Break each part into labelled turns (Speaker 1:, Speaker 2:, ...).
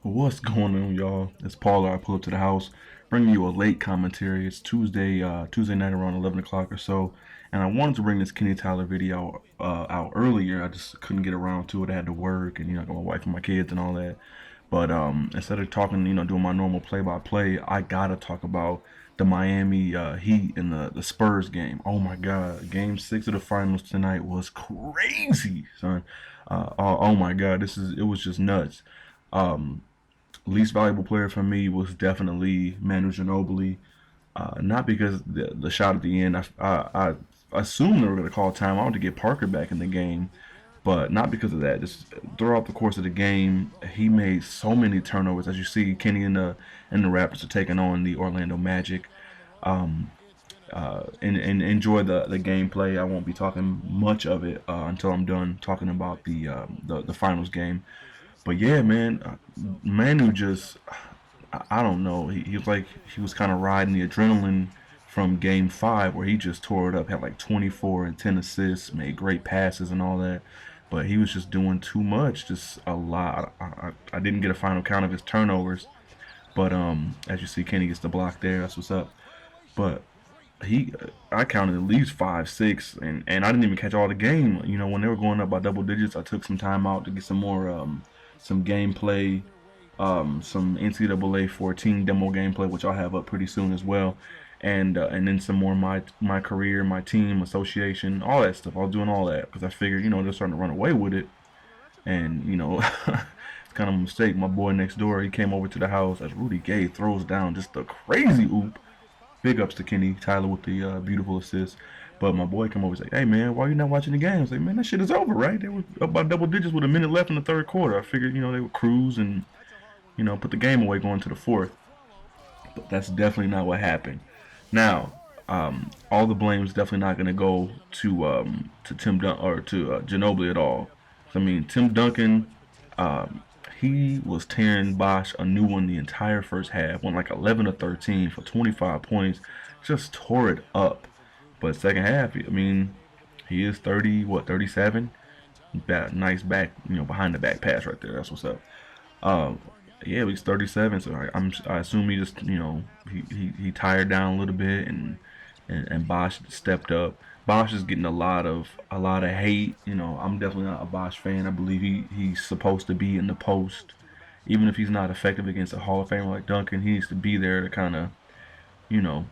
Speaker 1: What's going on, y'all? It's Paul. I pull up to the house, bringing you a late commentary. It's Tuesday night around 11 o'clock or so, and I wanted to bring this Kenny Tyler video out earlier. I just couldn't get around to it. I had to work, and I got my wife and my kids and all that. But instead of talking, doing my normal play-by-play, I gotta talk about the Miami Heat and the Spurs game. Oh my God, Game 6 of the finals tonight was crazy, son. Oh my God, it was just nuts. Um, Least valuable player for me was definitely Manu Ginobili. Not because the shot at the end, I assumed they were going to call timeout to get Parker back in the game, but not because of that. Just throughout the course of the game, he made so many turnovers. As you see, Kenny and the Raptors are taking on the Orlando Magic. And enjoy the gameplay. I won't be talking much of it until I'm done talking about the finals game. But yeah, man, Manu just I don't know. He was like he was kind of riding the adrenaline from Game 5 where he just tore it up, had like 24 and 10 assists, made great passes and all that. But he was just doing too much, just a lot. I didn't get a final count of his turnovers, but as you see, Kenny gets the block there. That's what's up. But he, I counted at least five, six, and I didn't even catch all the game. When they were going up by double digits, I took some time out to get some gameplay, some NCAA 14 demo gameplay, which I'll have up pretty soon as well, and then some more my career, my team, association, all that stuff. I was doing all that because I figured they're starting to run away with it, and it's kind of a mistake. My boy next door, he came over to the house as Rudy Gay throws down just a crazy oop. Big ups to Kenny Tyler with the beautiful assist. But my boy come over and say, "Hey man, why you not watching the game?" I was like, "Man, that shit is over, right? They were up by double digits with a minute left in the third quarter. I figured, they would cruise and put the game away going to the fourth." But that's definitely not what happened. Now, all the blame is definitely not going to go to Tim or to Ginobili at all. I mean, Tim Duncan, um, he was tearing Bosch a new one the entire first half. Went like 11 to 13 for 25 points. Just tore it up. But second half, I mean, he is 30, what, 37? Nice back, behind the back pass right there. That's what's up. Um, yeah, he's 37, so I assume he just he tired down a little bit, and Bosch stepped up. Bosch is getting a lot of hate. I'm definitely not a Bosch fan. I believe he's supposed to be in the post, even if he's not effective against a Hall of Famer like Duncan. He needs to be there to kind of you know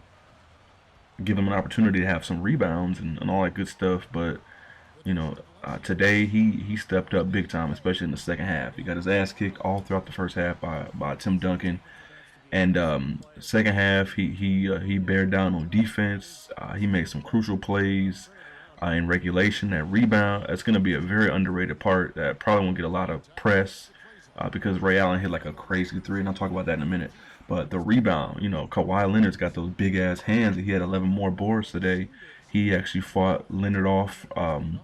Speaker 1: give him an opportunity to have some rebounds and all that good stuff. But today he stepped up big time, especially in the second half. He got his ass kicked all throughout the first half by Tim Duncan, and second half he bared down on defense. He made some crucial plays in regulation. That rebound, that's going to be a very underrated part that probably won't get a lot of press because Ray Allen hit like a crazy three, and I'll talk about that in a minute. But the rebound, Kawhi Leonard's got those big ass hands. He had 11 more boards today. He actually fought Leonard off to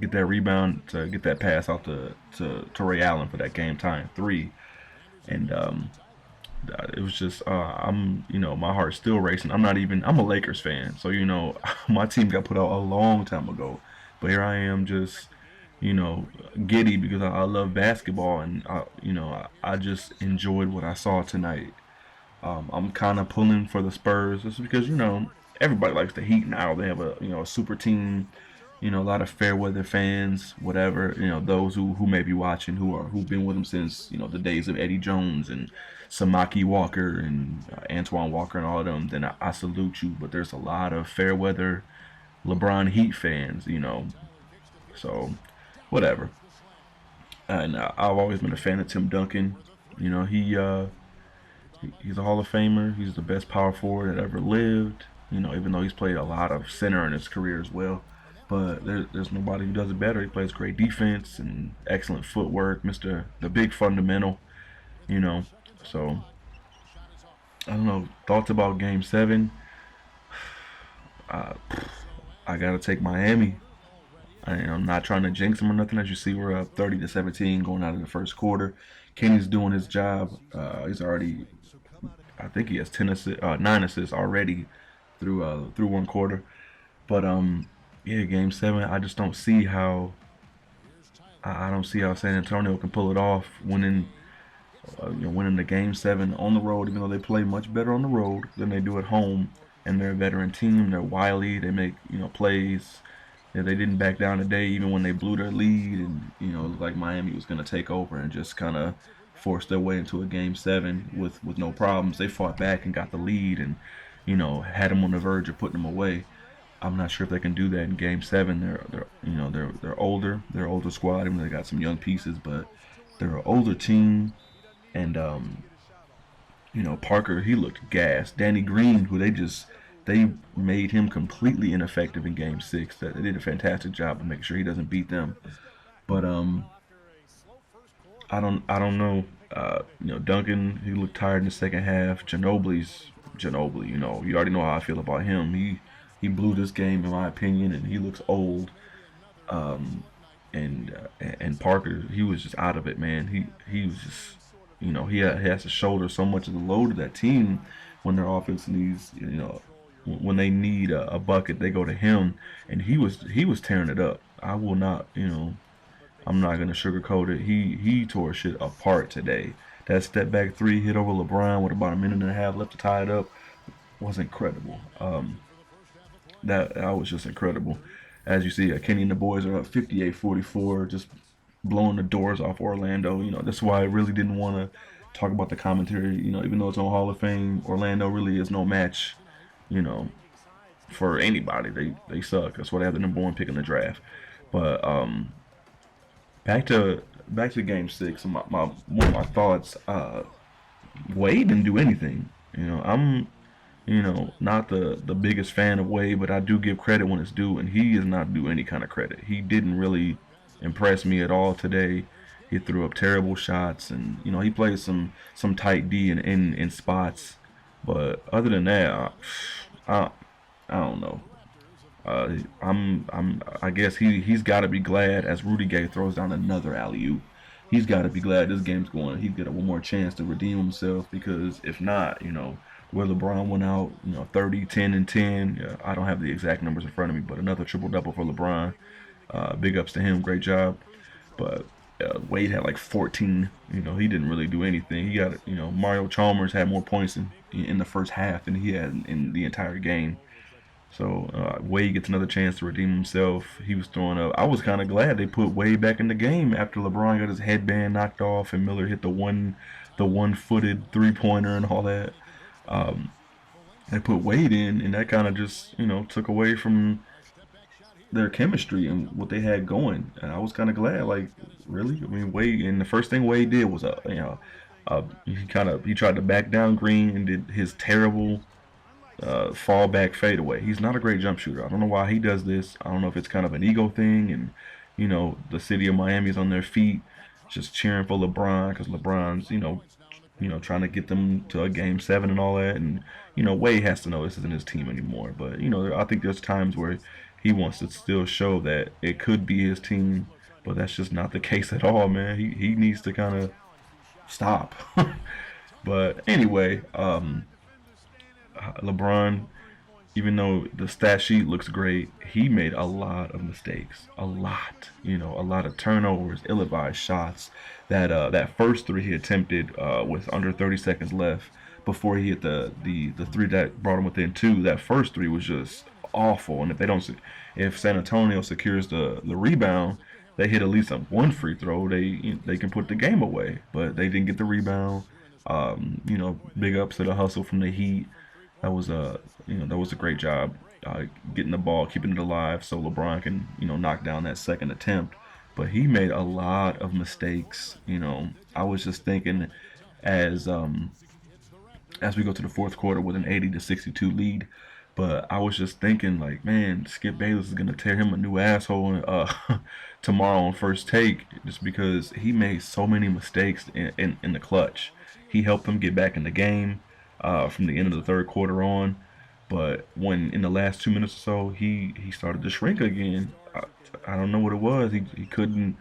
Speaker 1: get that rebound, to get that pass out to Ray Allen for that game time three. And it was just my heart's still racing. I'm a Lakers fan, so my team got put out a long time ago, but here I am just giddy because I love basketball, and I just enjoyed what I saw tonight. I'm kind of pulling for the Spurs just because everybody likes the Heat now. They have a super team. A lot of fair weather fans, whatever. Those who may be watching who've been with them since the days of Eddie Jones and Samaki Walker and Antoine Walker and all of them. Then I salute you. But there's a lot of fair weather LeBron Heat fans. So whatever. And I've always been a fan of Tim Duncan. He's a Hall of Famer. He's the best power forward that ever lived. Even though he's played a lot of center in his career as well. But there's nobody who does it better. He plays great defense and excellent footwork, Mister the big fundamental. You know, so I don't know. Thoughts about Game 7? Uh, I gotta take Miami. I'm not trying to jinx them or nothing. As you see, we're up 30 to 17 going out of the first quarter. Kenny's doing his job. He's already, I think he has 9 assists already through one quarter. But yeah, Game 7. I just don't see how. I don't see how San Antonio can pull it off, winning winning the game seven on the road, even though they play much better on the road than they do at home. And they're a veteran team. They're wily. They make plays. Yeah, they didn't back down today, even when they blew their lead, and it looked like Miami was going to take over and just kind of force their way into a game seven with no problems. They fought back and got the lead, and had them on the verge of putting them away. I'm not sure if they can do that in game seven. They're older. They're older squad. I mean, they got some young pieces, but they're an older team, and Parker, he looked gassed. Danny Green, who they made him completely ineffective in Game 6. They did a fantastic job of making sure he doesn't beat them. But I don't know. Duncan, he looked tired in the second half. Ginobili. You already know how I feel about him. He blew this game in my opinion, and he looks old. Um, and Parker, he was just out of it, man. He was just, he has to shoulder so much of the load of that team when their offense needs, when they need a bucket, they go to him, and he was tearing it up. I will not, I'm not gonna sugarcoat it. He tore shit apart today. That step back three hit over LeBron with about a minute and a half left to tie it up was incredible. That was just incredible. As you see, Kenny and the boys are up 58-44, just blowing the doors off Orlando. That's why I really didn't want to talk about the commentary. Even though it's on Hall of Fame, Orlando really is no match. You know, for anybody, they suck. That's why they have the number one pick in the draft. But back to Game 6. One of my thoughts. Wade didn't do anything. I'm not the biggest fan of Wade, but I do give credit when it's due, and he is not due any kind of credit. He didn't really impress me at all today. He threw up terrible shots, and he played some tight D in spots, but other than that, I, I don't know. I guess he's got to be glad as Rudy Gay throws down another alley oop. He's got to be glad this game's going. He's got one more chance to redeem himself, because if not, where LeBron went out, 30, 10, and 10. Yeah, I don't have the exact numbers in front of me, but another triple double for LeBron. Big ups to him, great job. But Wade had like 14. He didn't really do anything. He got, Mario Chalmers had more points in the first half than he had in the entire game. So Wade gets another chance to redeem himself. He was throwing up. I was kind of glad they put Wade back in the game after LeBron got his headband knocked off and Miller hit the one-footed three-pointer and all that. Um, they put Wade in, and that kind of just took away from their chemistry and what they had going. And I was kind of glad. Like, really, I mean, Wade. And the first thing Wade did was he tried to back down Green and did his terrible fall back fadeaway. He's not a great jump shooter. I don't know why he does this. I don't know if it's kind of an ego thing, and the city of Miami is on their feet, just cheering for LeBron because LeBron's trying to get them to a game seven and all that, and Wade has to know this isn't his team anymore. But I think there's times where he wants to still show that it could be his team, but that's just not the case at all, man. He needs to kind of stop. But anyway, LeBron, even though the stat sheet looks great, he made a lot of mistakes. A lot. A lot of turnovers, ill-advised shots. That first three he attempted with under 30 seconds left before he hit the three that brought him within two. That first three was just awful. And if San Antonio secures the rebound, they hit at least one free throw, they can put the game away. But they didn't get the rebound. Big ups to the hustle from the Heat. That was a great job getting the ball, keeping it alive, so LeBron can knock down that second attempt. But he made a lot of mistakes. I was just thinking as as we go to the fourth quarter with an 80-62 lead. But I was just thinking, like, man, Skip Bayless is gonna tear him a new asshole tomorrow on first take, just because he made so many mistakes in the clutch. He helped them get back in the game from the end of the third quarter on. But when in the last 2 minutes or so, he started to shrink again. I don't know what it was. He couldn't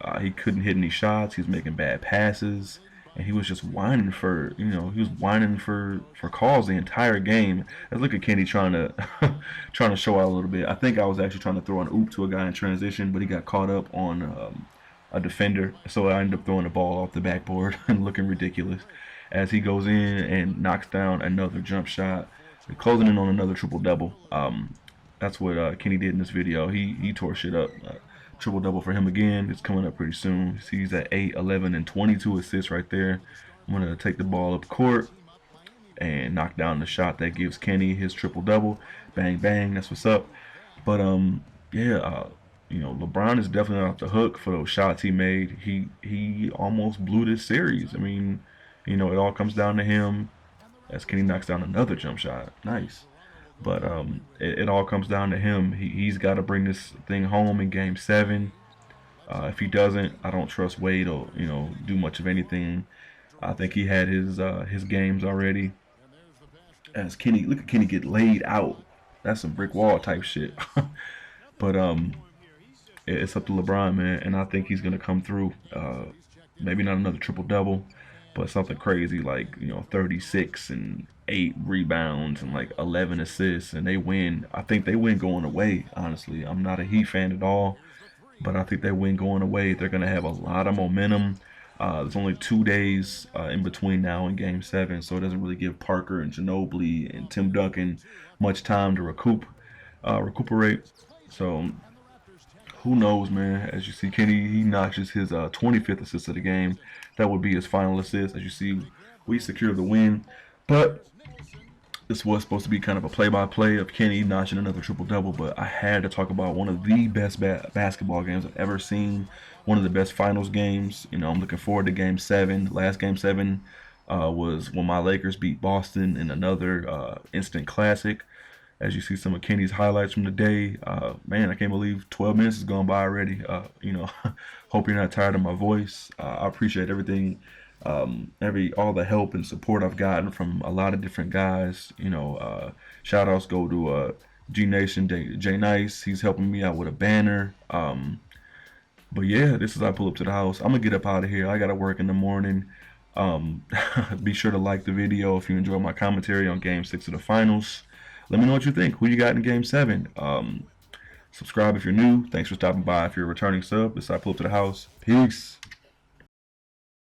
Speaker 1: hit any shots. He was making bad passes, and he was just whining for calls the entire game. Let's look at Kenny trying to show out a little bit. I think I was actually trying to throw an oop to a guy in transition, but he got caught up a defender, so I ended up throwing the ball off the backboard and looking ridiculous as he goes in and knocks down another jump shot, closing in on another triple double. That's what Kenny did in this video. He tore shit up. Triple double for him again. It's coming up pretty soon. He's at 8, 11, and 22 assists right there. I'm gonna take the ball up court and knock down the shot that gives Kenny his triple double. Bang bang. That's what's up. But yeah, LeBron is definitely off the hook for those shots he made. He almost blew this series. I mean, it all comes down to him as Kenny knocks down another jump shot. Nice. But it all comes down to him. He's got to bring this thing home in Game 7. If he doesn't, I don't trust Wade or do much of anything. I think he had his games already. As Kenny, look at Kenny get laid out. That's some brick wall type shit. But it's up to LeBron, man, and I think he's gonna come through. Maybe not another triple double, but something crazy like 36 and 8 rebounds and like 11 assists, and they win. I think they win going away. Honestly, I'm not a Heat fan at all, but I think they win going away. They're gonna have a lot of momentum. There's only 2 days in between now and Game 7, so it doesn't really give Parker and Ginobili and Tim Duncan much time to recuperate. So who knows, man? As you see, Kenny, he notches his 25th assist of the game. That would be his final assist. As you see, we secure the win. But this was supposed to be kind of a play-by-play of Kenny notching another triple-double, but I had to talk about one of the best basketball games I've ever seen. One of the best finals games. I'm looking forward to Game 7. Last Game 7 was when my Lakers beat Boston in another instant classic. As you see some of Kenny's highlights from the day, man, I can't believe 12 minutes has gone by already. Hope you're not tired of my voice. I appreciate everything, all the help and support I've gotten from a lot of different guys. Shout outs go to G Nation, J Nice. He's helping me out with a banner. But yeah, this is I pull up to the house. I'm gonna get up out of here. I gotta work in the morning. Be sure to like the video if you enjoyed my commentary on Game 6 of the finals. Let me know what you think. Who you got in Game 7? Subscribe if you're new. Thanks for stopping by. If you're a returning sub, this is I pull up to the house. Peace.